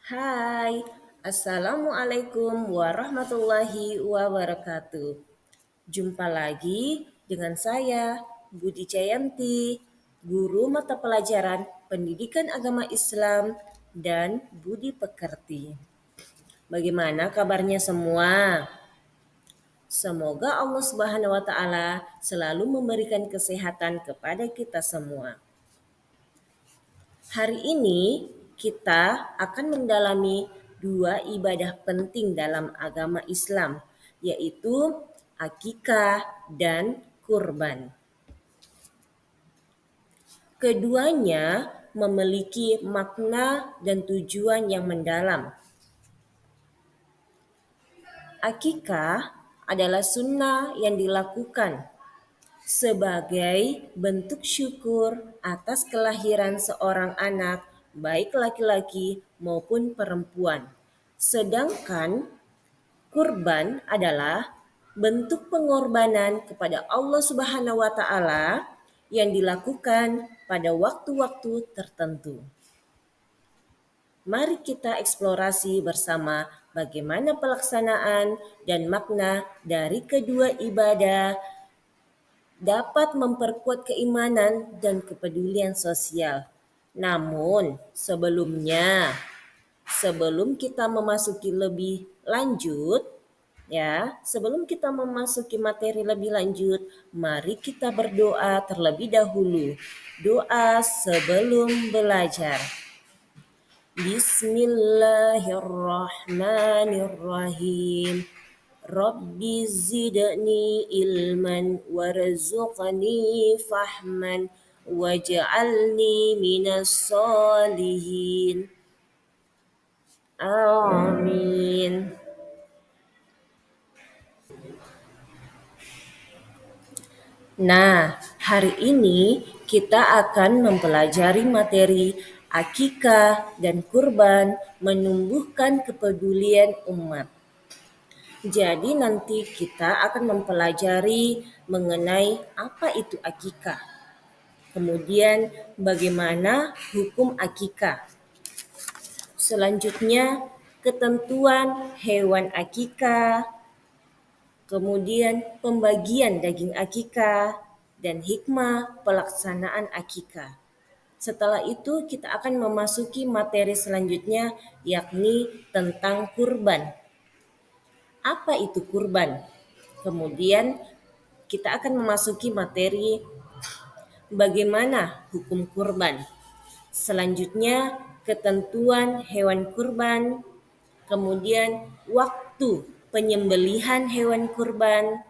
Hai, Assalamualaikum warahmatullahi wabarakatuh. Jumpa lagi dengan saya, Budi Jayanti, Guru Mata Pelajaran Pendidikan Agama Islam dan Budi Pekerti. Bagaimana kabarnya semua? Semoga Allah Subhanahu wa taala selalu memberikan kesehatan kepada kita semua. Hari ini kita akan mendalami dua ibadah penting dalam agama Islam, yaitu akikah dan kurban. Keduanya memiliki makna dan tujuan yang mendalam. Akikah adalah sunnah yang dilakukan sebagai bentuk syukur atas kelahiran seorang anak, baik laki-laki maupun perempuan. Sedangkan kurban adalah bentuk pengorbanan kepada Allah Subhanahu wa taala yang dilakukan pada waktu-waktu tertentu. Mari kita eksplorasi bersama bagaimana pelaksanaan dan makna dari kedua ibadah dapat memperkuat keimanan dan kepedulian sosial. Namun, sebelum kita memasuki lebih lanjut, sebelum kita memasuki materi lebih lanjut, mari kita berdoa terlebih dahulu. Doa sebelum belajar. Bismillahirrahmanirrahim. Rabbi zidni ilman warzuqni fahman waj'alni minas solihin. Amin. Nah, hari ini kita akan mempelajari materi akikah dan kurban menumbuhkan kepedulian umat. Jadi nanti kita akan mempelajari mengenai apa itu akikah. Kemudian bagaimana hukum akikah. Selanjutnya ketentuan hewan akikah, kemudian pembagian daging akikah, dan hikmah pelaksanaan akikah. Setelah itu kita akan memasuki materi selanjutnya yakni tentang kurban. Apa itu kurban? Kemudian kita akan memasuki materi bagaimana hukum kurban. Selanjutnya ketentuan hewan kurban, kemudian waktu penyembelihan hewan kurban,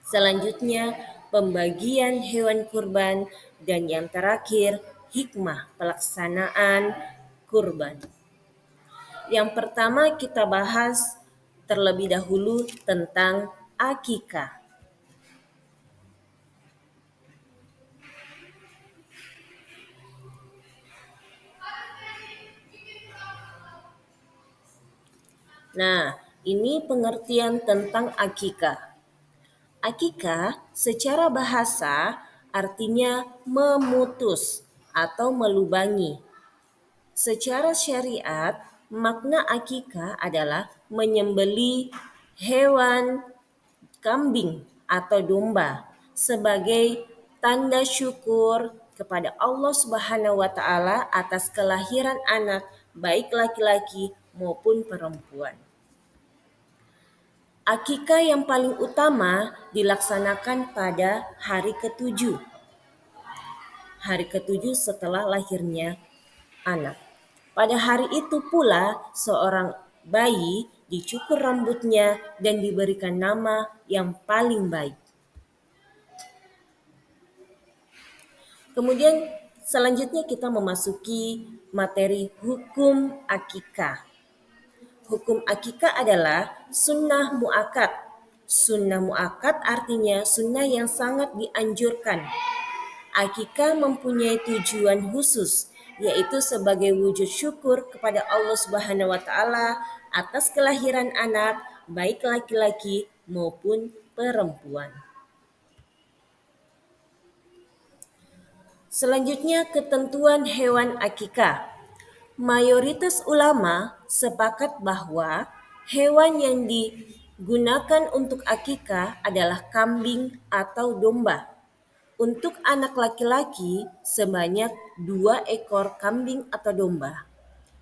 selanjutnya pembagian hewan kurban, dan yang terakhir hikmah pelaksanaan kurban. Yang pertama kita bahas terlebih dahulu tentang akikah. Nah, ini pengertian tentang akikah. Akikah secara bahasa artinya memutus atau melubangi. Secara syariat, makna akikah adalah menyembelih hewan kambing atau domba sebagai tanda syukur kepada Allah Subhanahu wa taala atas kelahiran anak baik laki-laki maupun perempuan. Akikah yang paling utama dilaksanakan pada hari ketujuh. Hari ketujuh setelah lahirnya anak. Pada hari itu pula seorang bayi dicukur rambutnya dan diberikan nama yang paling baik. Kemudian selanjutnya kita memasuki materi hukum akikah. Hukum akikah adalah sunnah mu'akad. Sunnah mu'akad artinya sunnah yang sangat dianjurkan. Akikah mempunyai tujuan khusus, yaitu sebagai wujud syukur kepada Allah Subhanahu wa taala atas kelahiran anak, baik laki-laki maupun perempuan. Selanjutnya ketentuan hewan akikah. Mayoritas ulama sepakat bahwa hewan yang digunakan untuk akikah adalah kambing atau domba. Untuk anak laki-laki sebanyak 2 ekor kambing atau domba.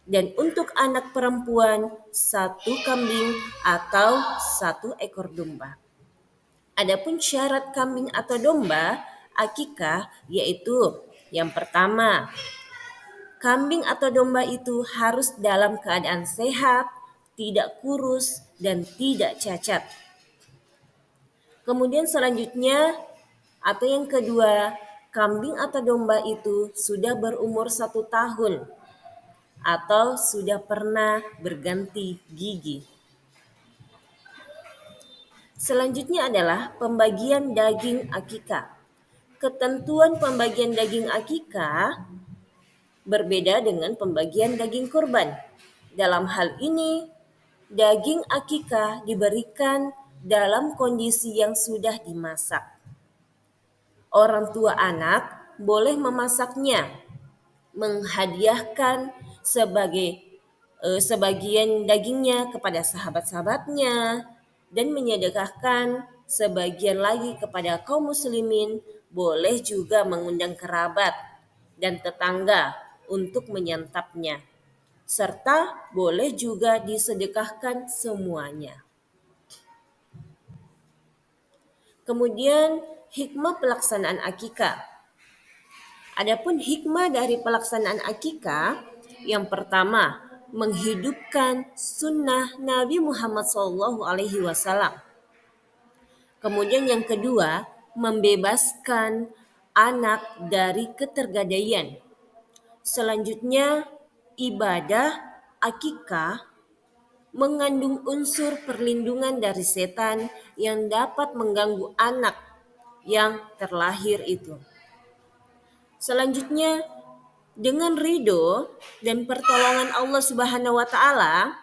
Dan untuk anak perempuan 1 kambing atau 1 ekor domba. Adapun syarat kambing atau domba akikah yaitu yang pertama, kambing atau domba itu harus dalam keadaan sehat, tidak kurus, dan tidak cacat. Kemudian selanjutnya atau yang kedua, kambing atau domba itu sudah berumur 1 tahun atau sudah pernah berganti gigi. Selanjutnya adalah pembagian daging akikah. Ketentuan pembagian daging akikah berbeda dengan pembagian daging kurban. Dalam hal ini, daging akikah diberikan dalam kondisi yang sudah dimasak. Orang tua anak boleh memasaknya, menghadiahkan sebagian dagingnya kepada sahabat-sahabatnya, dan menyedekahkan sebagian lagi kepada kaum muslimin. Boleh juga mengundang kerabat dan tetangga untuk menyantapnya, serta boleh juga disedekahkan semuanya. Kemudian hikmah pelaksanaan akikah. Adapun hikmah dari pelaksanaan akikah, yang pertama, menghidupkan sunnah Nabi Muhammad SAW. Kemudian yang kedua, membebaskan anak dari ketergadaian. Selanjutnya, ibadah akikah mengandung unsur perlindungan dari setan yang dapat mengganggu anak yang terlahir itu. Selanjutnya, dengan ridho dan pertolongan Allah Subhanahu wa taala,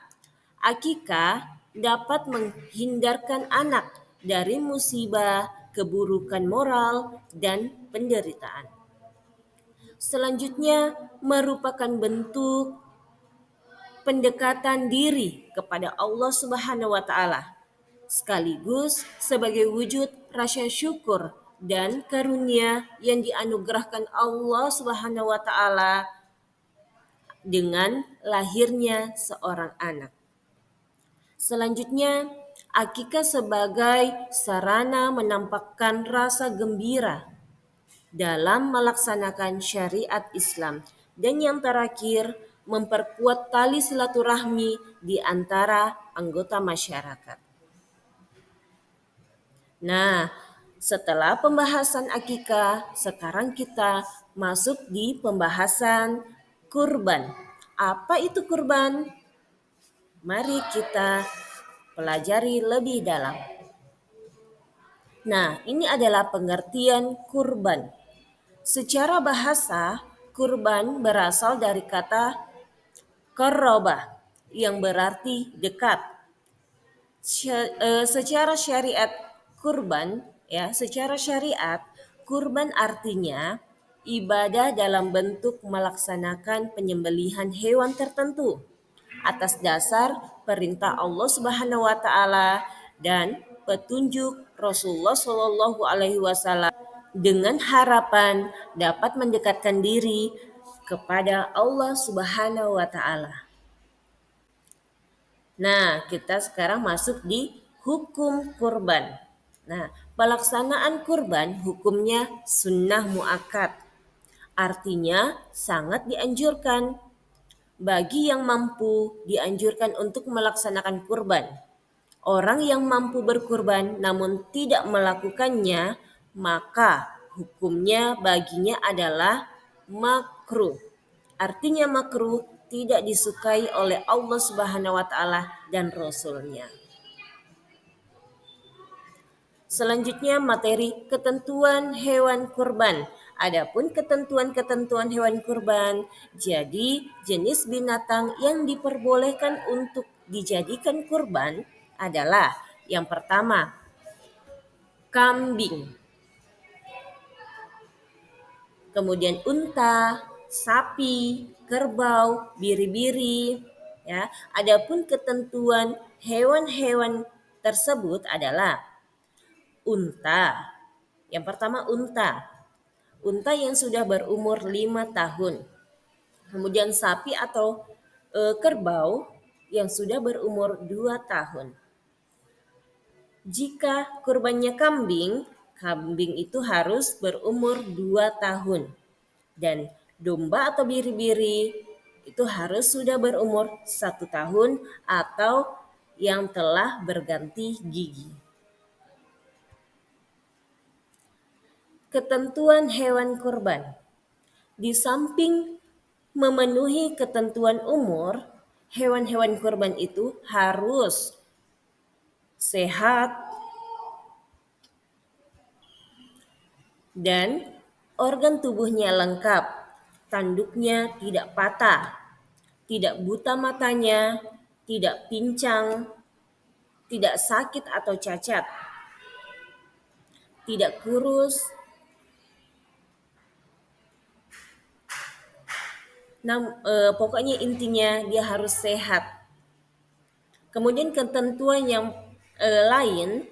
akikah dapat menghindarkan anak dari musibah, keburukan moral, dan penderitaan. Selanjutnya, merupakan bentuk pendekatan diri kepada Allah Subhanahu wa taala, sekaligus sebagai wujud rasa syukur dan karunia yang dianugerahkan Allah Subhanahu wa taala dengan lahirnya seorang anak. Selanjutnya, akikah sebagai sarana menampakkan rasa gembira dalam melaksanakan syariat Islam. Dan yang terakhir, memperkuat tali silaturahmi di antara anggota masyarakat. Nah, setelah pembahasan akikah, sekarang kita masuk di pembahasan kurban. Apa itu kurban? Mari kita pelajari lebih dalam. Nah, ini adalah pengertian kurban. Secara bahasa, kurban berasal dari kata qarraba yang berarti dekat. Secara syariat kurban artinya ibadah dalam bentuk melaksanakan penyembelihan hewan tertentu atas dasar perintah Allah Subhanahu wa taala dan petunjuk Rasulullah Shallallahu alaihi wasallam dengan harapan dapat mendekatkan diri kepada Allah Subhanahu wa taala. Nah, kita sekarang masuk di hukum kurban. Nah, pelaksanaan kurban hukumnya sunnah muakkad. Artinya sangat dianjurkan. Bagi yang mampu dianjurkan untuk melaksanakan kurban. Orang yang mampu berkurban namun tidak melakukannya, maka hukumnya baginya adalah makruh. Artinya makruh tidak disukai oleh Allah Subhanahu wa taala dan Rasul-Nya. Selanjutnya materi ketentuan hewan kurban. Adapun ketentuan-ketentuan hewan kurban, jadi jenis binatang yang diperbolehkan untuk dijadikan kurban adalah yang pertama, kambing, kemudian unta, sapi, kerbau, biri-biri. Ya, adapun ketentuan hewan-hewan tersebut adalah unta. Yang pertama unta. Unta yang sudah berumur 5 tahun. Kemudian sapi atau kerbau yang sudah berumur 2 tahun. Jika kurbannya kambing, kambing itu harus berumur 2 tahun. Dan domba atau biri-biri itu harus sudah berumur 1 tahun atau yang telah berganti gigi. Ketentuan hewan kurban. Di samping memenuhi ketentuan umur, hewan-hewan kurban itu harus sehat dan organ tubuhnya lengkap, tanduknya tidak patah, tidak buta matanya, tidak pincang, tidak sakit atau cacat, tidak kurus. Pokoknya intinya dia harus sehat. Kemudian ketentuan yang lain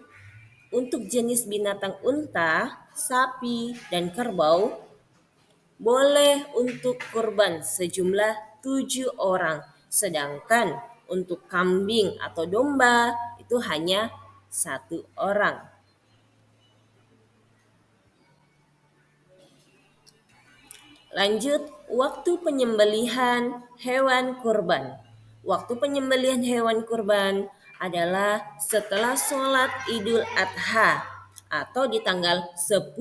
untuk jenis binatang unta, sapi, dan kerbau boleh untuk kurban sejumlah 7 orang. Sedangkan untuk kambing atau domba itu hanya 1 orang. Lanjut, waktu penyembelihan hewan kurban. Waktu penyembelihan hewan kurban adalah setelah sholat Idul Adha atau di tanggal 10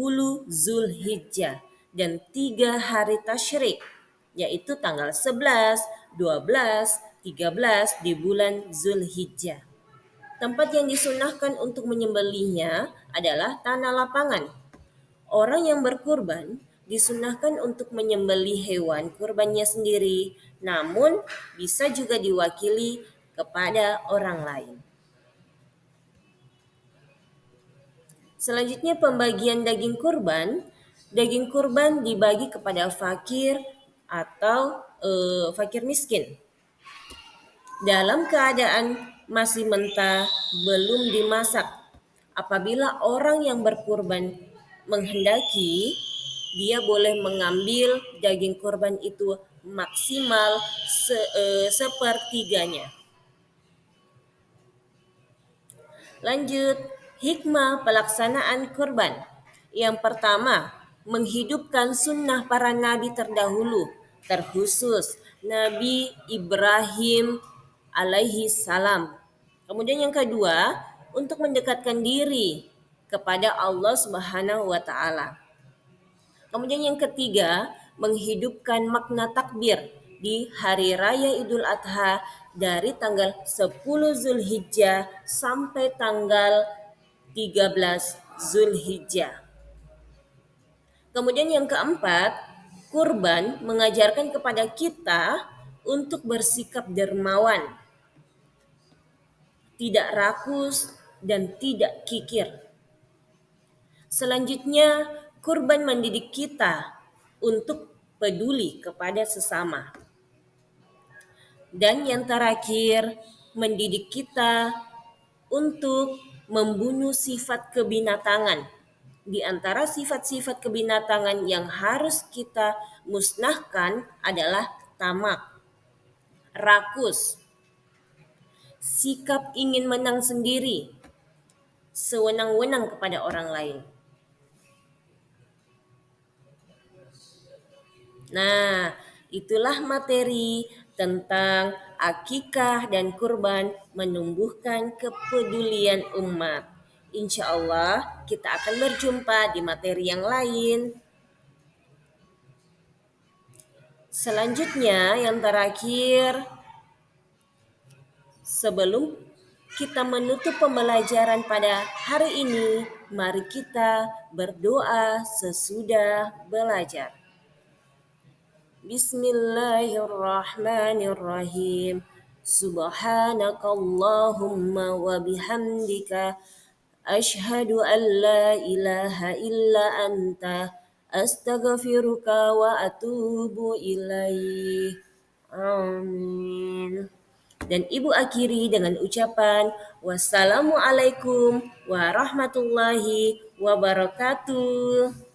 Zulhijjah dan 3 hari tasyrik, yaitu tanggal 11, 12, 13 di bulan Zulhijjah. Tempat yang disunahkan untuk menyembelihnya adalah tanah lapangan. Orang yang berkurban disunahkan untuk menyembelih hewan kurbannya sendiri, namun bisa juga diwakili kepada orang lain. Selanjutnya pembagian daging kurban. Daging kurban dibagi kepada fakir atau fakir miskin. Dalam keadaan masih mentah, belum dimasak. Apabila orang yang berkurban menghendaki, dia boleh mengambil daging kurban itu maksimal sepertiganya. Lanjut, hikmah pelaksanaan kurban. Yang pertama, menghidupkan sunnah para nabi terdahulu, terkhusus Nabi Ibrahim alaihi salam. Kemudian yang kedua, untuk mendekatkan diri kepada Allah Subhanahu wa taala. Kemudian yang ketiga, menghidupkan makna takbir di hari raya Idul Adha dari tanggal 10 Zulhijjah sampai tanggal 13 Zulhijjah. Kemudian yang keempat, kurban mengajarkan kepada kita untuk bersikap dermawan, tidak rakus dan tidak kikir. Selanjutnya, kurban mendidik kita untuk peduli kepada sesama. Dan yang terakhir, mendidik kita untuk membunuh sifat kebinatangan. Di antara sifat-sifat kebinatangan yang harus kita musnahkan adalah tamak, rakus, sikap ingin menang sendiri, sewenang-wenang kepada orang lain. Nah, itulah materi tentang akikah dan kurban menumbuhkan kepedulian umat. Insya Allah kita akan berjumpa di materi yang lain. Selanjutnya yang terakhir, sebelum kita menutup pembelajaran pada hari ini, mari kita berdoa sesudah belajar. Bismillahirrahmanirrahim. Subhanakallahumma wa bihamdika asyhadu an la ilaha illa anta Astaghfiruka wa atubu ilaih. Amin. Dan Ibu akhiri dengan ucapan wassalamualaikum warahmatullahi wabarakatuh.